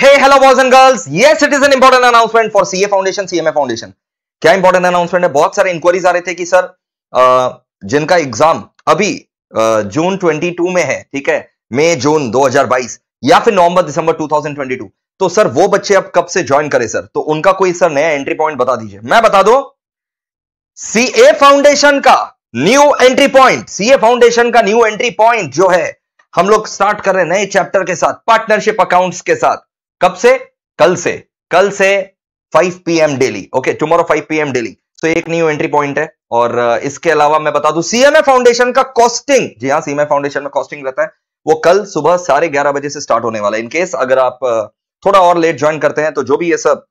Hey, hello boys and girls. Yes, it is an important announcement for CA Foundation, CMA Foundation. क्या important announcement है? बहुत सारे inquiries आ रहे थे कि सर जिनका एग्जाम अभी जून 22 में है, ठीक है, मई जून 2022 या फिर नवंबर दिसंबर 2022, तो सर वो बच्चे अब कब से ज्वाइन करें सर? तो उनका कोई सर नया एंट्री पॉइंट बता दीजिए। मैं बता दो, सीए फाउंडेशन का new entry point, CA foundation का न्यू एंट्री पॉइंट जो है, हम लोग स्टार्ट कर रहे हैं नए चैप्टर के साथ, पार्टनरशिप अकाउंट्स के साथ। कब से? कल से 5 PM daily. Okay, tomorrow 5 PM daily. तो एक न्यू एंट्री पॉइंट है। और इसके अलावा मैं बता दूं, सीएमए फाउंडेशन का कॉस्टिंग, जी हां, सीएमए फाउंडेशन में कॉस्टिंग रहता है, वो कल सुबह 11:30 बजे से स्टार्ट होने वाला है। इनकेस अगर आप थोड़ा और लेट ज्वाइन करते हैं तो जो भी ये सब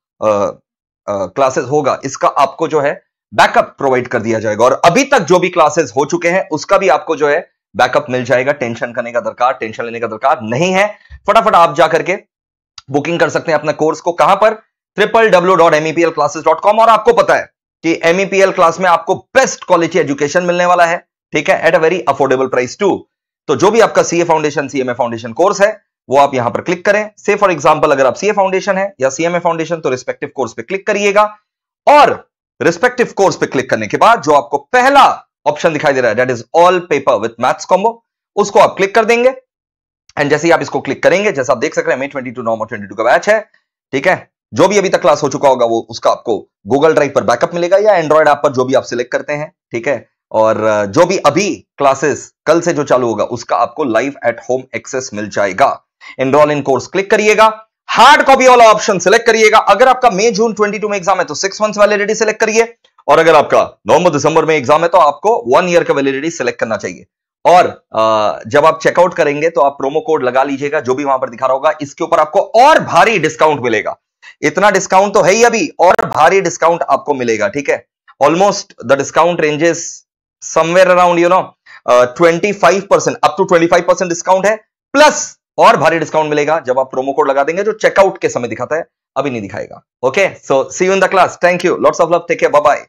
क्लासेस होगा, इसका आपको जो है बैकअप प्रोवाइड कर दिया जाएगा। और अभी तक जो भी क्लासेस हो चुके हैं उसका भी आपको जो है बैकअप मिल जाएगा। टेंशन करने का दरकार, टेंशन लेने का दरकार नहीं है। फटाफट आप जाकर के बुकिंग कर सकते हैं अपने कोर्स को। कहां पर? www.meplclasses.com। और आपको पता है कि MEPL क्लास में आपको बेस्ट क्वालिटी एजुकेशन मिलने वाला है, ठीक है, at a very affordable price too. तो जो भी आपका CA foundation, CMA foundation course है, वो आप यहां पर क्लिक करें। से फॉर एग्जांपल अगर आप सीए फाउंडेशन है या सीएमए फाउंडेशन, तो रिस्पेक्टिव कोर्स पे क्लिक करिएगा। और रिस्पेक्टिव कोर्स पे क्लिक करने के बाद जो आपको पहला ऑप्शन दिखाई दे रहा है, that is all paper with maths combo, उसको आप क्लिक कर देंगे। एंड जैसे ही आप इसको क्लिक करेंगे, जैसा आप देख सक रहे हैं, मई 22 नवंबर 22 का बैच है, ठीक है। जो भी अभी तक क्लास हो चुका होगा वो उसका आपको गूगल ड्राइव पर बैकअप मिलेगा या एंड्रॉइड ऐप पर, जो भी आप सिलेक्ट करते हैं, ठीक है। और जो भी अभी क्लासेस कल से जो चालू होगा उसका आपको लाइव एट होम एक्सेस मिल जाएगा। एनरोल इन कोर्स क्लिक करिएगा, हार्ड कॉपी वाला ऑप्शन सिलेक्ट करिएगा। अगर आपका मई जून 22 में एग्जाम है तो 6 मंथ्स वैलिडिटी सिलेक्ट करिए। और अगर आपका नवंबर दिसंबर में एग्जाम है तो आपको 1 ईयर का वैलिडिटी सिलेक्ट करना चाहिए। और जब आप चेकआउट करेंगे तो आप प्रोमो कोड लगा लीजिएगा, जो भी वहां पर दिखा रहा होगा। इसके ऊपर आपको और भारी डिस्काउंट मिलेगा। इतना डिस्काउंट तो है ही अभी, और भारी डिस्काउंट आपको मिलेगा, ठीक है। Almost the discount ranges somewhere around 25%, up to 25% discount है, प्लस और भारी डिस्काउंट मिलेगा जब आप प्रोमो कोड लगा देंगे, जो चेकआउट के समय दिखाता है, अभी नहीं दिखाएगा। Okay, so see you in the class. Thank you, lots of love, take care, bye bye.